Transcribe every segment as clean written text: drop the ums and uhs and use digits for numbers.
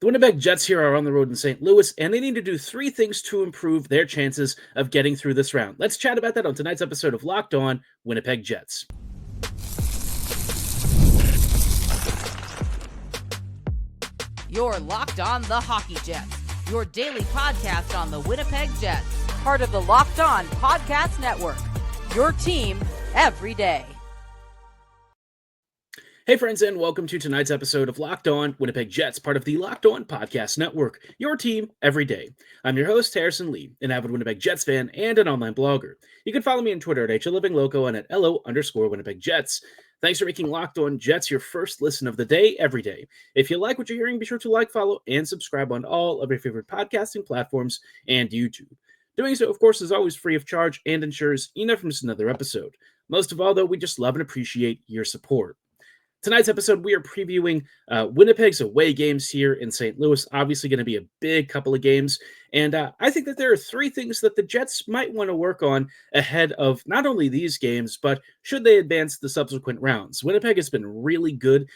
The Winnipeg Jets here are on the road in St. Louis, and they need to do three things to improve their chances of getting through this round. Let's chat about that on tonight's episode of Locked On Winnipeg Jets. You're Locked On the Hockey Jets, your daily podcast on the Winnipeg Jets, part of the Locked On Podcast Network, your team every day. Hey friends, and welcome to tonight's episode of Locked On Winnipeg Jets, part of the Locked On Podcast Network, your team every day. I'm your host, Harrison Lee, an avid Winnipeg Jets fan and an online blogger. You can follow me on Twitter at HLivingLoco and at LO_Winnipeg Jets. Thanks for making Locked On Jets your first listen of the day every day. If you like what you're hearing, be sure to like, follow, and subscribe on all of your favorite podcasting platforms and YouTube. Doing so, of course, is always free of charge and ensures you never miss another episode. Most of all, though, we just love and appreciate your support. Tonight's episode, we are previewing Winnipeg's away games here in St. Louis. Obviously going to be a big couple of games. And I think that there are three things that the Jets might want to work on ahead of not only these games, but should they advance the subsequent rounds. Winnipeg has been really good,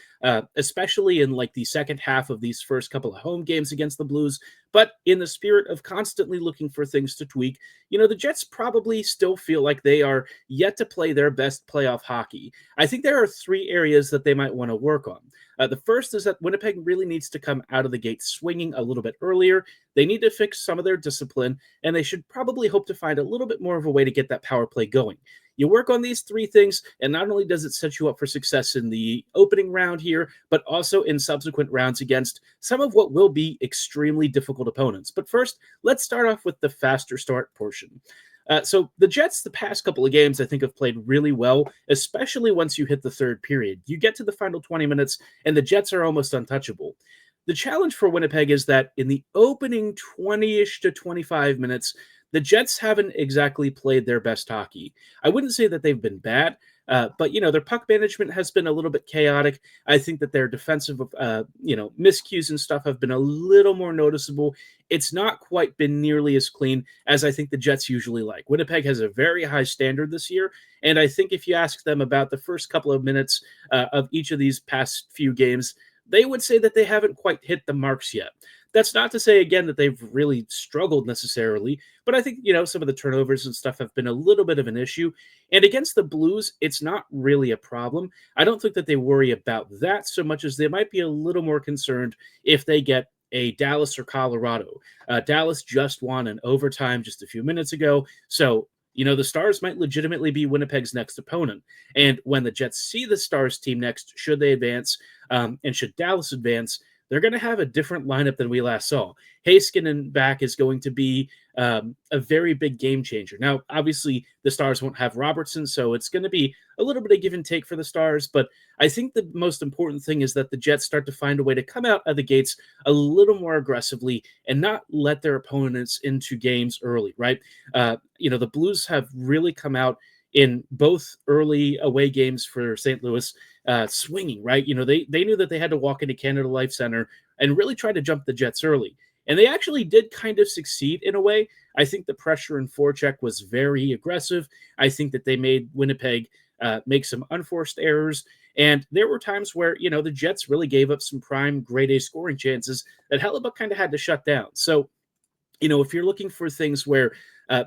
especially in like the second half of these first couple of home games against the Blues. But in the spirit of constantly looking for things to tweak, the Jets probably still feel like they are yet to play their best playoff hockey. I think there are three areas that they might want to work on. The first is that Winnipeg really needs to come out of the gate swinging a little bit earlier. They need to fix some of their discipline, and they should probably hope to find a little bit more of a way to get that power play going. You work on these three things, and not only does it set you up for success in the opening round here, but also in subsequent rounds against some of what will be extremely difficult opponents. But first, let's start off with the faster start portion. So the Jets, the past couple of games, I think, have played really well, especially once you hit the third period. You get to the final 20 minutes, and the Jets are almost untouchable. The challenge for Winnipeg is that in the opening 20-ish to 25 minutes, the Jets haven't exactly played their best hockey. I wouldn't say that they've been bad, but, their puck management has been a little bit chaotic. I think that their defensive, miscues and stuff have been a little more noticeable. It's not quite been nearly as clean as I think the Jets usually like. Winnipeg has a very high standard this year, and I think if you ask them about the first couple of minutes of each of these past few games, they would say that they haven't quite hit the marks yet. That's not to say, again, that they've really struggled necessarily, but I think, some of the turnovers and stuff have been a little bit of an issue. And against the Blues, it's not really a problem. I don't think that they worry about that so much as they might be a little more concerned if they get a Dallas or Colorado. Dallas just won in overtime just a few minutes ago, so the Stars might legitimately be Winnipeg's next opponent. And when the Jets see the Stars team next, should they advance, and should Dallas advance, they're going to have a different lineup than we last saw. Heiskanen back is going to be a very big game changer. Now, obviously, the Stars won't have Robertson, so it's going to be a little bit of give and take for the Stars. But I think the most important thing is that the Jets start to find a way to come out of the gates a little more aggressively and not let their opponents into games early, right? The Blues have really come out in both early away games for St. Louis, swinging, right? They knew that they had to walk into Canada Life Center and really try to jump the Jets early. And they actually did kind of succeed in a way. I think the pressure and forecheck was very aggressive. I think that they made Winnipeg make some unforced errors. And there were times where, the Jets really gave up some prime grade A scoring chances that Hellebuyck kind of had to shut down. So, if you're looking for things where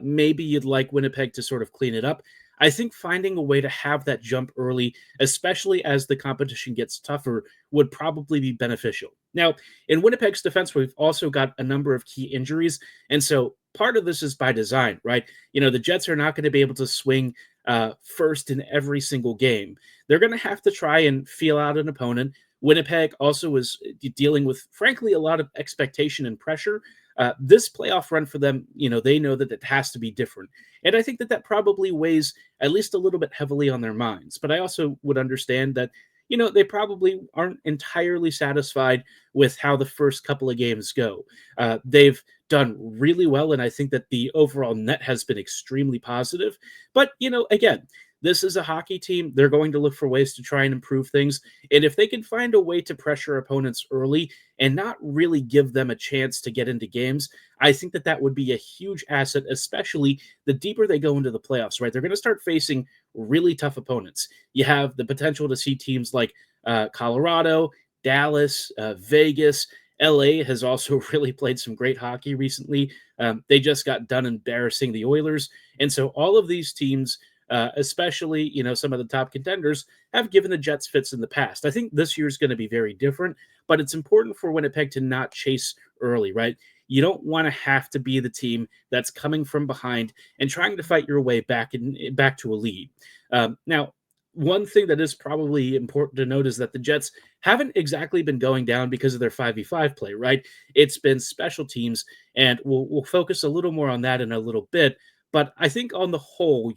maybe you'd like Winnipeg to sort of clean it up, I think finding a way to have that jump early, especially as the competition gets tougher, would probably be beneficial. Now, in Winnipeg's defense, we've also got a number of key injuries, and so part of this is by design, right? The Jets are not going to be able to swing first in every single game. They're going to have to try and feel out an opponent. Winnipeg also is dealing with, frankly, a lot of expectation and pressure. This playoff run for them, they know that it has to be different. And I think that probably weighs at least a little bit heavily on their minds. But I also would understand that, they probably aren't entirely satisfied with how the first couple of games go. They've done really well, and I think that the overall net has been extremely positive. But, again, this is a hockey team. They're going to look for ways to try and improve things. And if they can find a way to pressure opponents early and not really give them a chance to get into games, I think that would be a huge asset, especially the deeper they go into the playoffs, right? They're going to start facing really tough opponents. You have the potential to see teams like Colorado, Dallas, Vegas, LA has also really played some great hockey recently. They just got done embarrassing the Oilers. And so all of these teams, especially, some of the top contenders, have given the Jets fits in the past. I think this year is going to be very different, but it's important for Winnipeg to not chase early, right? You don't want to have to be the team that's coming from behind and trying to fight your way back to a lead. Now, one thing that is probably important to note is that the Jets haven't exactly been going down because of their 5v5 play, right? It's been special teams, and we'll focus a little more on that in a little bit. But I think on the whole,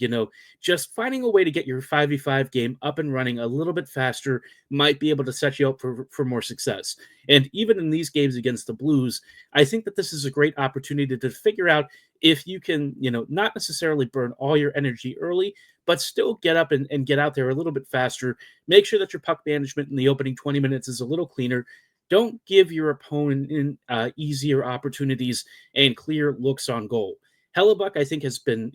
just finding a way to get your 5v5 game up and running a little bit faster might be able to set you up for more success. And even in these games against the Blues, I think that this is a great opportunity to figure out if you can, not necessarily burn all your energy early, but still get up and get out there a little bit faster. Make sure that your puck management in the opening 20 minutes is a little cleaner. Don't give your opponent easier opportunities and clear looks on goal. Hellebuck, I think, has been,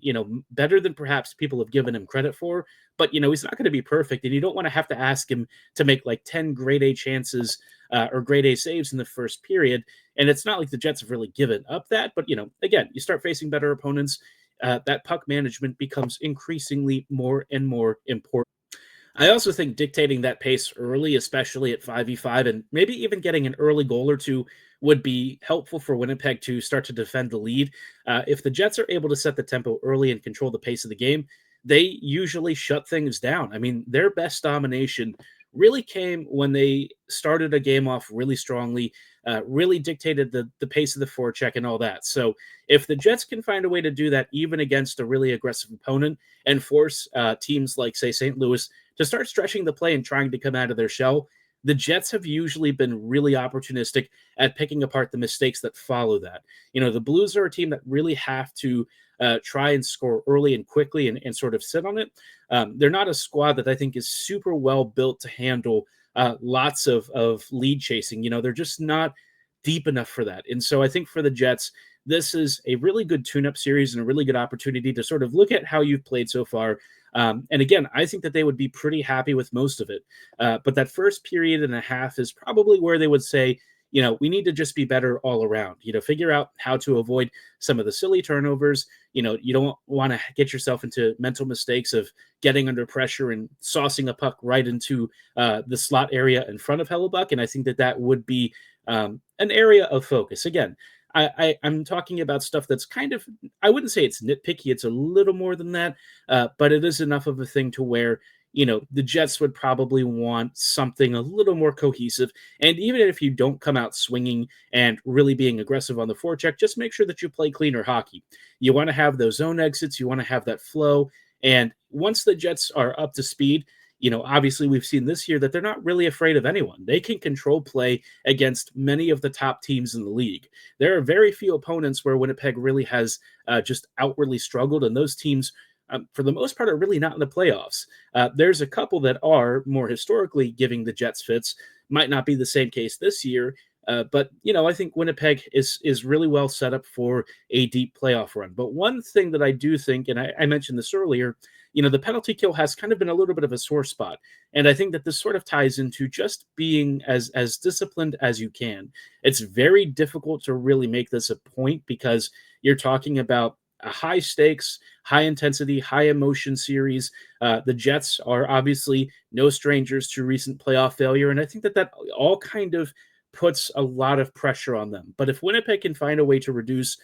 better than perhaps people have given him credit for, but, he's not going to be perfect, and you don't want to have to ask him to make like 10 grade A chances or grade A saves in the first period, and it's not like the Jets have really given up that, but, again, you start facing better opponents, that puck management becomes increasingly more and more important. I also think dictating that pace early, especially at 5v5, and maybe even getting an early goal or two would be helpful for Winnipeg to start to defend the lead. If the Jets are able to set the tempo early and control the pace of the game, they usually shut things down. I mean, their best domination really came when they started a game off really strongly, really dictated the pace of the forecheck and all that. So if the Jets can find a way to do that even against a really aggressive opponent and force teams like, say, St. Louis to start stretching the play and trying to come out of their shell, the Jets have usually been really opportunistic at picking apart the mistakes that follow that. The Blues are a team that really have to try and score early and quickly and sort of sit on it. They're not a squad that I think is super well built to handle lots of lead chasing. They're just not deep enough for that. And so I think for the Jets, this is a really good tune-up series and a really good opportunity to sort of look at how you've played so far. And again, I think that they would be pretty happy with most of it. But that first period and a half is probably where they would say, we need to just be better all around, figure out how to avoid some of the silly turnovers. You don't want to get yourself into mental mistakes of getting under pressure and saucing a puck right into the slot area in front of Hellebuck. And I think that would be an area of focus. Again, I'm talking about stuff that's kind of, I wouldn't say it's nitpicky. It's a little more than that, but it is enough of a thing to where, the Jets would probably want something a little more cohesive. And even if you don't come out swinging and really being aggressive on the forecheck, just make sure that you play cleaner hockey. You want to have those zone exits. You want to have that flow. And once the Jets are up to speed, obviously we've seen this year that they're not really afraid of anyone. They can control play against many of the top teams in the league. There are very few opponents where Winnipeg really has just outwardly struggled, and those teams, for the most part, are really not in the playoffs. There's a couple that are more historically giving the Jets fits. Might not be the same case this year, but I think Winnipeg is really well set up for a deep playoff run. But one thing that I do think, and I mentioned this earlier, the penalty kill has kind of been a little bit of a sore spot. And I think that this sort of ties into just being as disciplined as you can. It's very difficult to really make this a point because you're talking about a high stakes, high intensity, high emotion series. The Jets are obviously no strangers to recent playoff failure. And I think that all kind of puts a lot of pressure on them. But if Winnipeg can find a way to reduce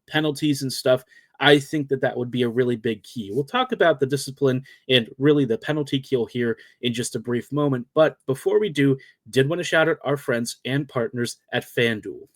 penalties and stuff, I think that would be a really big key. We'll talk about the discipline and really the penalty kill here in just a brief moment. But before we do, did want to shout out our friends and partners at FanDuel.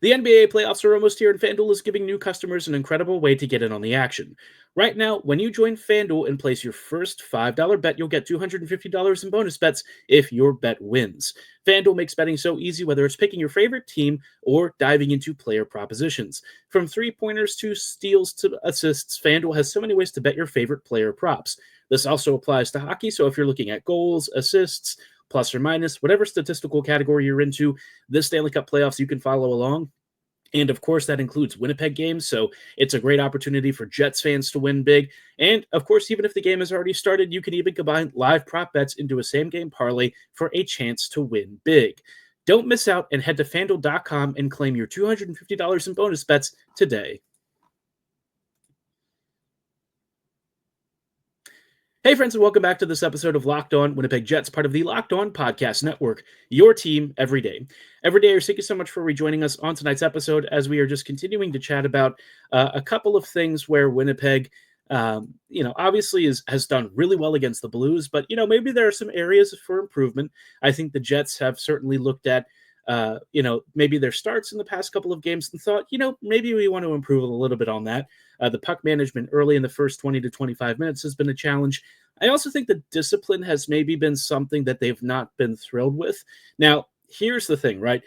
The NBA playoffs are almost here, and FanDuel is giving new customers an incredible way to get in on the action. Right now, when you join FanDuel and place your first $5 bet, you'll get $250 in bonus bets if your bet wins. FanDuel makes betting so easy, whether it's picking your favorite team or diving into player propositions. From three-pointers to steals to assists, FanDuel has so many ways to bet your favorite player props. This also applies to hockey, so if you're looking at goals, assists, plus or minus, whatever statistical category you're into, this Stanley Cup playoffs, you can follow along. And of course, that includes Winnipeg games. So it's a great opportunity for Jets fans to win big. And of course, even if the game has already started, you can even combine live prop bets into a same game parlay for a chance to win big. Don't miss out and head to fanduel.com and claim your $250 in bonus bets today. Hey, friends, and welcome back to this episode of Locked On Winnipeg Jets, part of the Locked On Podcast Network, your team every day. Every day, thank you so much for rejoining us on tonight's episode as we are just continuing to chat about a couple of things where Winnipeg, obviously has done really well against the Blues, but, maybe there are some areas for improvement. I think the Jets have certainly looked at maybe their starts in the past couple of games and thought, maybe we want to improve a little bit on that. The puck management early in the first 20 to 25 minutes has been a challenge. I also think the discipline has maybe been something that they've not been thrilled with. Now, here's the thing, right?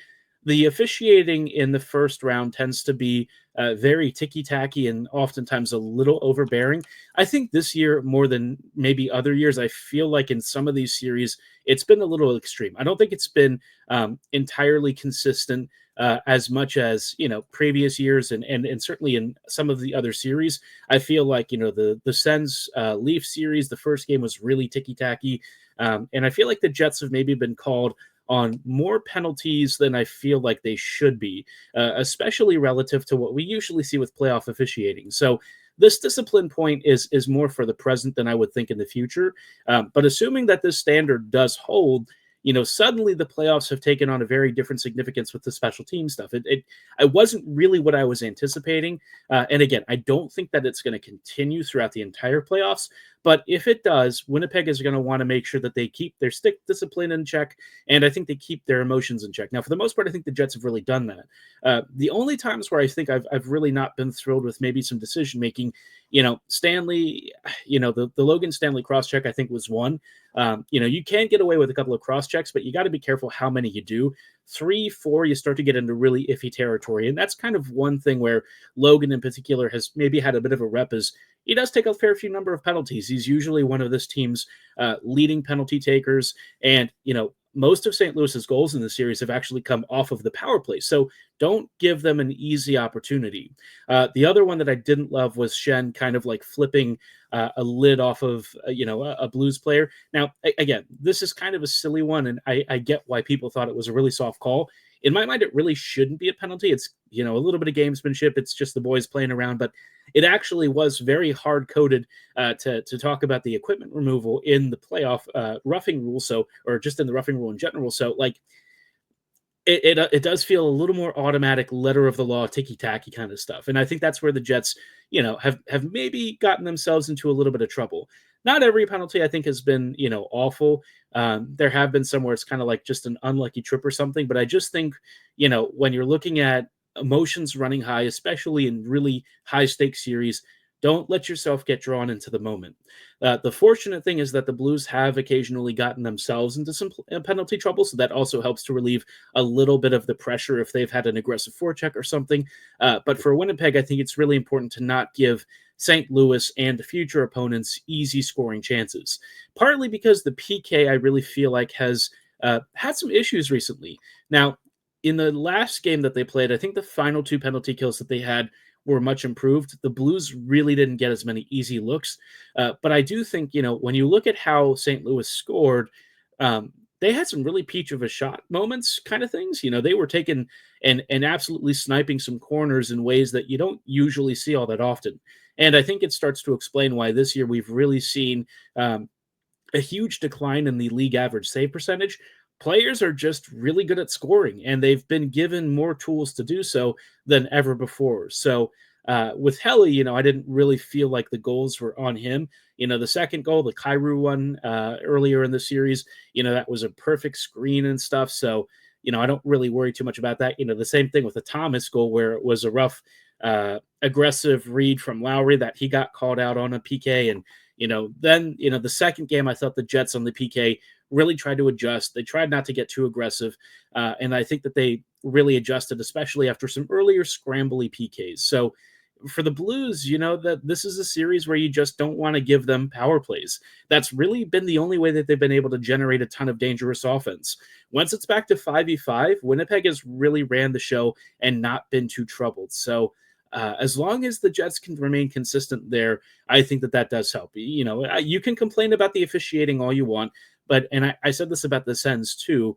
The officiating in the first round tends to be very ticky-tacky and oftentimes a little overbearing. I think this year, more than maybe other years, I feel like in some of these series, it's been a little extreme. I don't think it's been entirely consistent as much as previous years, and certainly in some of the other series. I feel like the Sens Leaf series, the first game was really ticky-tacky, and I feel like the Jets have maybe been called on more penalties than I feel like they should be, especially relative to what we usually see with playoff officiating. So this discipline point is more for the present than I would think in the future. But assuming that this standard does hold, suddenly the playoffs have taken on a very different significance with the special team stuff. It wasn't really what I was anticipating. And again, I don't think that it's going to continue throughout the entire playoffs. But if it does, Winnipeg is going to want to make sure that they keep their stick discipline in check, and I think they keep their emotions in check. Now, for the most part, I think the Jets have really done that. The only times where I think I've really not been thrilled with maybe some decision making, Stanley, the Logan Stanley cross check I think was one. You can get away with a couple of cross checks, but you got to be careful how many you do. 3, 4, you start to get into really iffy territory, and that's kind of one thing where Logan in particular has maybe had a bit of a rep is he does take a fair few number of penalties. He's usually one of this team's leading penalty takers. And, most of St. Louis's goals in the series have actually come off of the power play. So don't give them an easy opportunity. The other one that I didn't love was Shen kind of like flipping a lid off of, a Blues player. Now, again, this is kind of a silly one, and I get why people thought it was a really soft call. In my mind, it really shouldn't be a penalty. It's, a little bit of gamesmanship. It's just the boys playing around, but it actually was very hard-coded to talk about the equipment removal in the playoff roughing rule. So, or just in the roughing rule in general. So, like, it does feel a little more automatic, letter of the law, ticky-tacky kind of stuff. And I think that's where the Jets, have maybe gotten themselves into a little bit of trouble. Not every penalty, I think, has been, awful. There have been some where it's kind of like just an unlucky trip or something. But I just think, when you're looking at emotions running high, especially in really high-stakes series, don't let yourself get drawn into the moment. The fortunate thing is that the Blues have occasionally gotten themselves into some penalty trouble, so that also helps to relieve a little bit of the pressure if they've had an aggressive forecheck or something. But for Winnipeg, I think it's really important to not give St. Louis and future opponents easy scoring chances, partly because the PK, I really feel like, has had some issues recently. Now, in the last game that they played, I think the final 2 penalty kills that they had were much improved. The Blues really didn't get as many easy looks. But I do think, when you look at how St. Louis scored, they had some really peach of a shot moments kind of things. They were taking and absolutely sniping some corners in ways that you don't usually see all that often. And I think it starts to explain why this year we've really seen a huge decline in the league average save percentage. Players are just really good at scoring, and they've been given more tools to do so than ever before. So with Helly, I didn't really feel like the goals were on him. The second goal, the Kyrou one earlier in the series, that was a perfect screen and stuff. So, I don't really worry too much about that. The same thing with the Thomas goal where it was a rough, aggressive read from Lowry that he got called out on a PK. And, then, the second game, I thought the Jets on the PK really tried to adjust. They tried not to get too aggressive. And I think that they really adjusted, especially after some earlier scrambly PKs. So for the Blues, that this is a series where you just don't want to give them power plays. That's really been the only way that they've been able to generate a ton of dangerous offense. Once it's back to 5v5, Winnipeg has really ran the show and not been too troubled. So as long as the Jets can remain consistent there, I think that does help. You can complain about the officiating all you want, but, and I said this about the Sens too,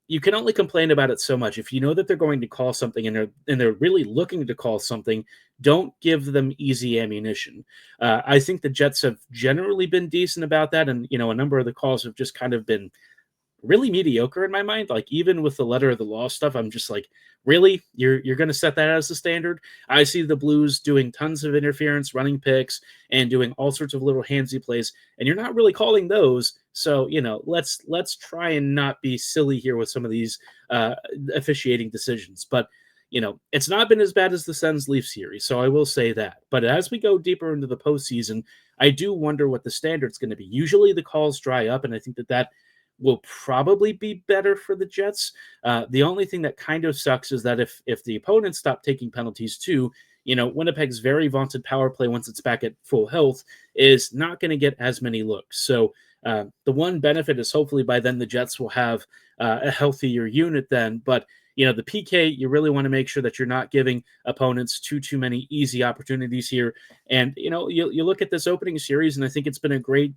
you can only complain about it so much. If you know that they're going to call something and they're really looking to call something, don't give them easy ammunition. I think the Jets have generally been decent about that, and a number of the calls have just kind of been really mediocre in my mind. Like, even with the letter of the law stuff, I'm just like, really? You're going to set that as the standard? I see the Blues doing tons of interference, running picks, and doing all sorts of little handsy plays, and you're not really calling those. So, let's try and not be silly here with some of these officiating decisions. But, it's not been as bad as the Sens Leafs series, so I will say that. But as we go deeper into the postseason, I do wonder what the standard's going to be. Usually the calls dry up, and I think that will probably be better for the Jets. The only thing that kind of sucks is that if the opponents stop taking penalties too, Winnipeg's very vaunted power play, once it's back at full health, is not going to get as many looks. So the one benefit is hopefully by then the Jets will have a healthier unit then. But the PK, you really want to make sure that you're not giving opponents too many easy opportunities here. And you look at this opening series, and I think it's been a great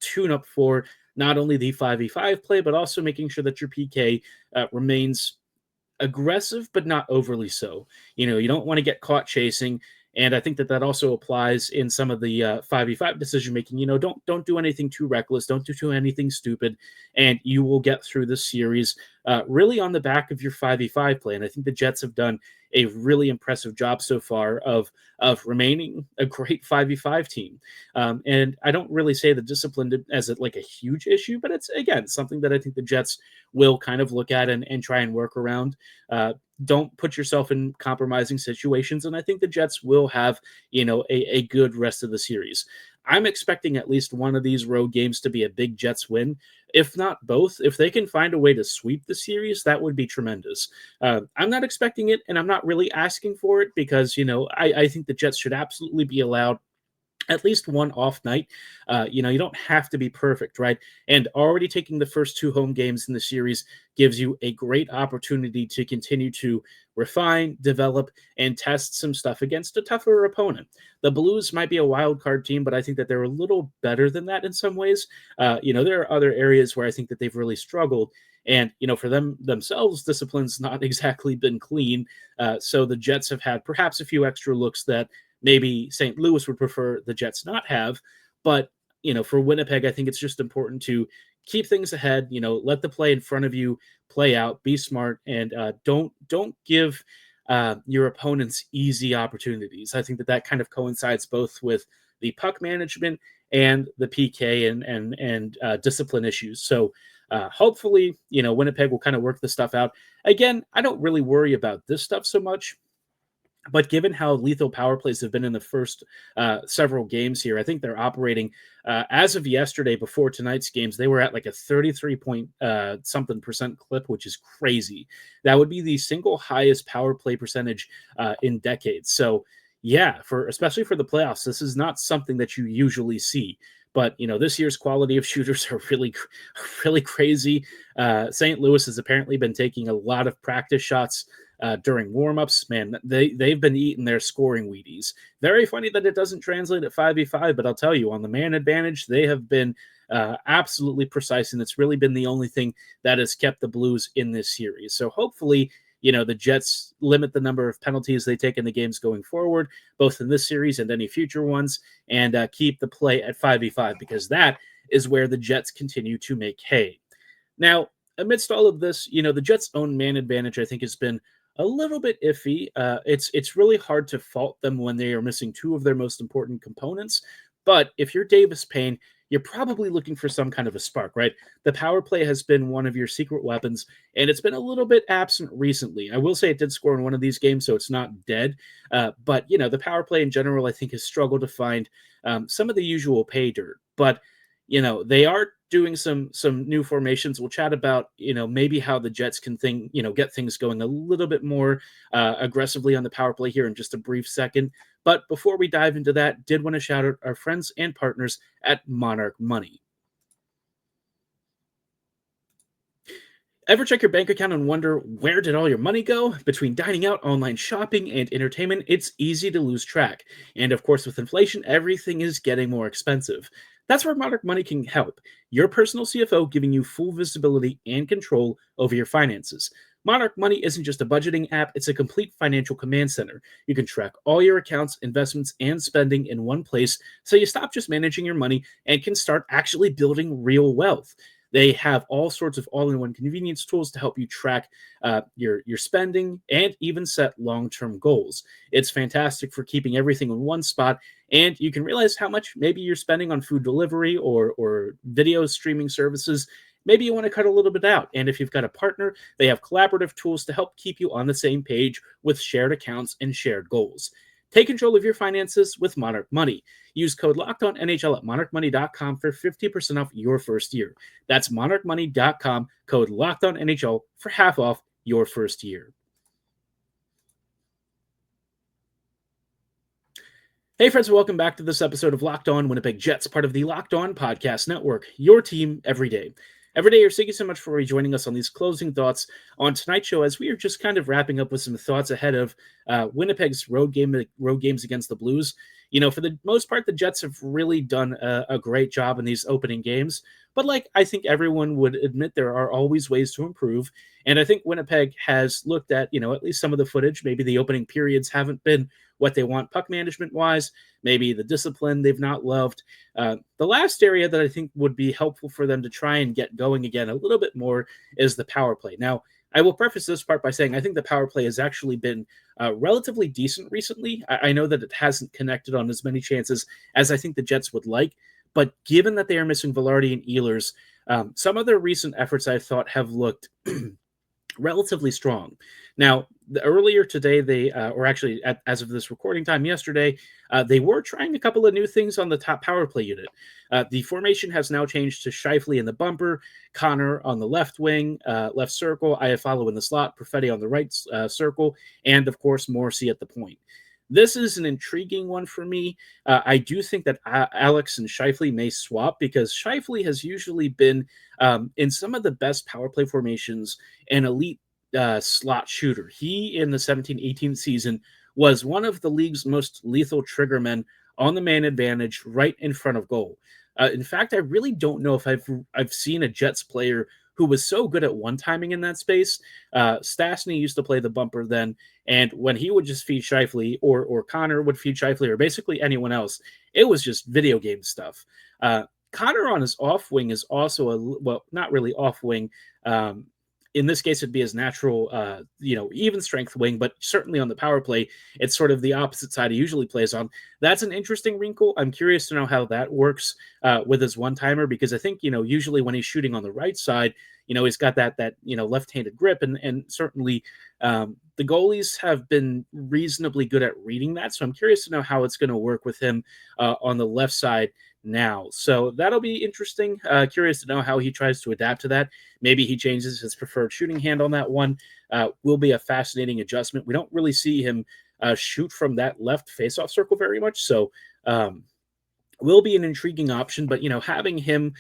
tune-up for not only the 5v5 play, but also making sure that your PK remains aggressive, but not overly so. You don't want to get caught chasing. And I think that also applies in some of the 5v5 decision making. Don't do anything too reckless. Don't do anything stupid. And you will get through this series really on the back of your 5v5 play. And I think the Jets have done a really impressive job so far of remaining a great 5v5 team. And I don't really say the discipline as like a huge issue, but it's, again, something that I think the Jets will kind of look at and try and work around. Don't put yourself in compromising situations. And I think the Jets will have, a good rest of the series. I'm expecting at least one of these road games to be a big Jets win. If not both, if they can find a way to sweep the series, that would be tremendous. I'm not expecting it, and I'm not really asking for it because, I think the Jets should absolutely be allowed at least one off night. You don't have to be perfect, right? And already taking the first two home games in the series gives you a great opportunity to continue to refine, develop, and test some stuff against a tougher opponent. The Blues might be a wild card team, but I think that they're a little better than that in some ways. There are other areas where I think that they've really struggled. And, for themselves, discipline's not exactly been clean. So the Jets have had perhaps a few extra looks that maybe St. Louis would prefer the Jets not have. But, for Winnipeg, I think it's just important to keep things ahead, let the play in front of you play out, be smart, and don't give your opponents easy opportunities. I think that kind of coincides both with the puck management and the PK and discipline issues. So hopefully, Winnipeg will kind of work the stuff out. Again, I don't really worry about this stuff so much. But given how lethal power plays have been in the first several games here, I think they're operating as of yesterday before tonight's games. They were at like a 33% clip, which is crazy. That would be the single highest power play percentage in decades. So yeah, especially for the playoffs, this is not something that you usually see. But, this year's quality of shooters are really, really crazy. St. Louis has apparently been taking a lot of practice shots during warmups. Man, they've been eating their scoring Wheaties. Very funny that it doesn't translate at 5v5, but I'll tell you, on the man advantage, they have been absolutely precise, and it's really been the only thing that has kept the Blues in this series. So hopefully, the Jets limit the number of penalties they take in the games going forward, both in this series and any future ones, and keep the play at 5v5, because that is where the Jets continue to make hay. Now, amidst all of this, the Jets' own man advantage, I think, has been a little bit iffy. It's really hard to fault them when they are missing two of their most important components. But if you're Davis Payne, you're probably looking for some kind of a spark, right? The power play has been one of your secret weapons, and it's been a little bit absent recently. I will say it did score in one of these games, so it's not dead. But, the power play in general, I think, has struggled to find some of the usual pay dirt. But, they are doing some new formations. We'll chat about, maybe how the Jets can get things going a little bit more aggressively on the power play here in just a brief second. But before we dive into that, did want to shout out our friends and partners at Monarch Money. Ever check your bank account and wonder where did all your money go? Between dining out, online shopping, and entertainment, it's easy to lose track. And of course, with inflation, everything is getting more expensive. That's where Monarch Money can help. Your personal CFO giving you full visibility and control over your finances. Monarch Money isn't just a budgeting app, it's a complete financial command center. You can track all your accounts, investments, and spending in one place so you stop just managing your money and can start actually building real wealth. They have all sorts of all-in-one convenience tools to help you track your spending and even set long-term goals. It's fantastic for keeping everything in one spot, and you can realize how much maybe you're spending on food delivery or video streaming services. Maybe you want to cut a little bit out. And if you've got a partner, they have collaborative tools to help keep you on the same page with shared accounts and shared goals. Take control of your finances with Monarch Money. Use code LOCKEDONNHL at monarchmoney.com for 50% off your first year. That's monarchmoney.com, code LOCKEDONNHL for half off your first year. Hey friends, welcome back to this episode of Locked On Winnipeg Jets, part of the Locked On Podcast Network, your team every day. Every day, thank you so much for rejoining us on these closing thoughts on tonight's show, as we are just kind of wrapping up with some thoughts ahead of Winnipeg's road games against the Blues. For the most part, the Jets have really done a great job in these opening games. But I think everyone would admit, there are always ways to improve. And I think Winnipeg has looked at, at least some of the footage. Maybe the opening periods haven't been what they want puck management-wise. Maybe the discipline they've not loved. The last area that I think would be helpful for them to try and get going again a little bit more is the power play. Now, I will preface this part by saying I think the power play has actually been relatively decent recently. I know that it hasn't connected on as many chances as I think the Jets would like, but given that they are missing Vilardi and Ehlers, some of their recent efforts I thought have looked relatively strong. Now, earlier today, they, or actually as of this recording time yesterday, they were trying a couple of new things on the top power play unit. The formation has now changed to Scheifele in the bumper, Connor on the left wing, left circle, Iafallo in the slot, Perfetti on the right circle, and of course, Morrissey at the point. This is an intriguing one for me. I do think that Alex and Scheifele may swap, because Scheifele has usually been, in some of the best power play formations, an elite slot shooter. He, in the 17-18 season, was one of the league's most lethal triggermen on the man advantage right in front of goal. In fact, I really don't know if I've seen a Jets player who was so good at one-timing in that space. Stastny used to play the bumper then, and when he would just feed Scheifele, or Connor would feed Scheifele, or basically anyone else, it was just video game stuff. Connor on his off wing is also not really off wing. In this case, it'd be his natural, even strength wing, but certainly on the power play, it's sort of the opposite side he usually plays on. That's an interesting wrinkle. I'm curious to know how that works with his one-timer, because I think, usually when he's shooting on the right side, he's got that left-handed grip, and certainly the goalies have been reasonably good at reading that. So I'm curious to know how it's going to work with him on the left side now. So that'll be interesting. Curious to know how he tries to adapt to that. Maybe he changes his preferred shooting hand on that one. Will be a fascinating adjustment. We don't really see him shoot from that left faceoff circle very much. So will be an intriguing option. But, having him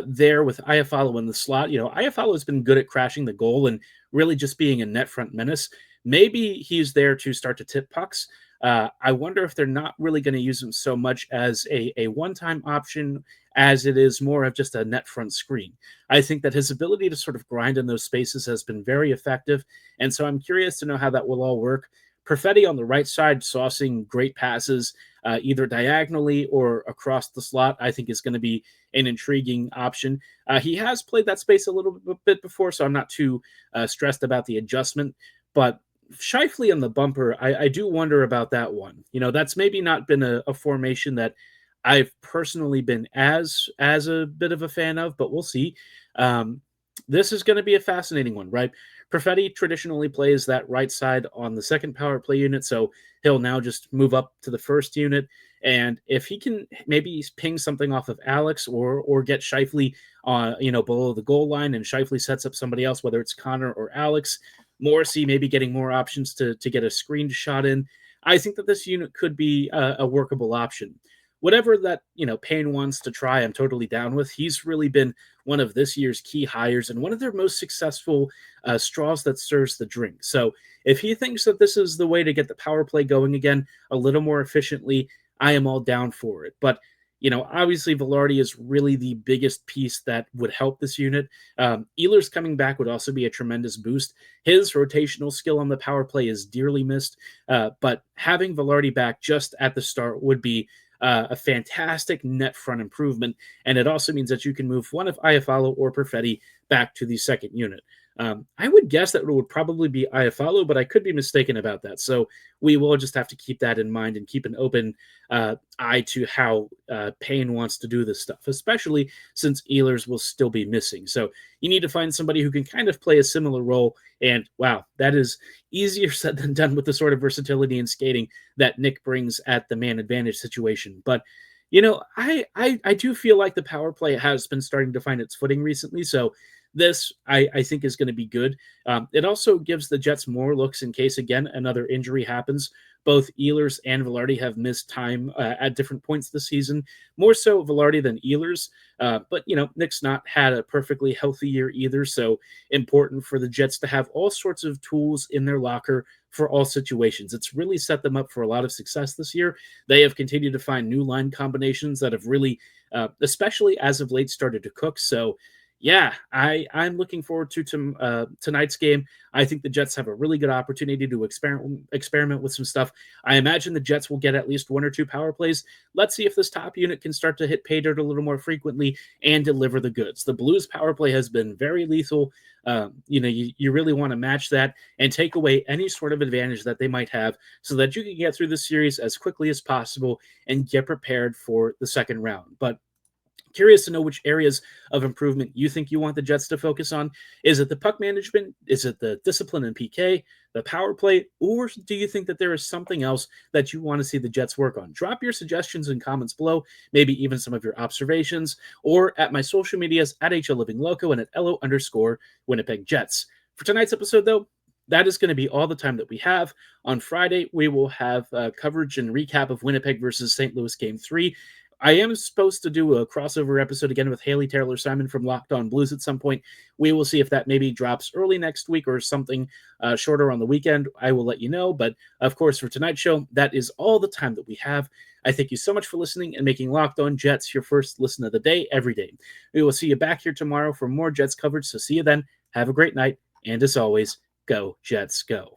there with Iafallo in the slot, Iafallo has been good at crashing the goal and really just being a net front menace. Maybe he's there to start to tip pucks. I wonder if they're not really going to use him so much as a one-time option as it is more of just a net front screen. I think that his ability to sort of grind in those spaces has been very effective, and so I'm curious to know how that will all work. Perfetti on the right side, saucing great passes, either diagonally or across the slot, I think is going to be an intriguing option. He has played that space a little bit before, so I'm not too stressed about the adjustment, but Scheifele on the bumper, I do wonder about that one. That's maybe not been a formation that I've personally been as a bit of a fan of, but we'll see. this is going to be a fascinating one, right? Perfetti traditionally plays that right side on the second power play unit, so he'll now just move up to the first unit. And if he can maybe ping something off of Alex or get Scheifele below the goal line, and Scheifele sets up somebody else, whether it's Connor or Alex, Morrissey maybe getting more options to get a screened shot in. I think that this unit could be a workable option. Whatever that Payne wants to try, I'm totally down with. He's really been one of this year's key hires and one of their most successful straws that stirs the drink. So if he thinks that this is the way to get the power play going again a little more efficiently, I am all down for it. But obviously Vilardi is really the biggest piece that would help this unit. Ehlers coming back would also be a tremendous boost. His rotational skill on the power play is dearly missed, but having Vilardi back just at the start would be a fantastic net front improvement, and it also means that you can move one of Iafallo or Perfetti back to the second unit. I would guess that it would probably be Iafallo, but I could be mistaken about that. So we will just have to keep that in mind and keep an open eye to how Payne wants to do this stuff, especially since Ehlers will still be missing. So you need to find somebody who can kind of play a similar role. And wow, that is easier said than done with the sort of versatility and skating that Nick brings at the man advantage situation. But I do feel like the power play has been starting to find its footing recently. So this, I think, is going to be good. It also gives the Jets more looks in case, again, another injury happens. Both Ehlers and Vilardi have missed time at different points this season, more so Vilardi than Ehlers. But, Nick's not had a perfectly healthy year either, so important for the Jets to have all sorts of tools in their locker for all situations. It's really set them up for a lot of success this year. They have continued to find new line combinations that have really, especially as of late, started to cook. So, yeah, I'm looking forward to tonight's game. I think the Jets have a really good opportunity to experiment with some stuff. I imagine the Jets will get at least one or two power plays. Let's see if this top unit can start to hit pay dirt a little more frequently and deliver the goods. The Blues power play has been very lethal. You really want to match that and take away any sort of advantage that they might have so that you can get through the series as quickly as possible and get prepared for the second round. But curious to know which areas of improvement you think you want the Jets to focus on. Is it the puck management? Is it the discipline and PK, the power play? Or do you think that there is something else that you want to see the Jets work on? Drop your suggestions and comments below, maybe even some of your observations, or at my social medias at HLLivingLoco and at LO_Winnipeg Jets. For tonight's episode, though, that is going to be all the time that we have. On Friday, we will have coverage and recap of Winnipeg versus St. Louis Game 3. I am supposed to do a crossover episode again with Haley Taylor-Simon from Locked On Blues at some point. We will see if that maybe drops early next week or something shorter on the weekend. I will let you know. But, of course, for tonight's show, that is all the time that we have. I thank you so much for listening and making Locked On Jets your first listen of the day every day. We will see you back here tomorrow for more Jets coverage. So see you then. Have a great night. And as always, go Jets, go.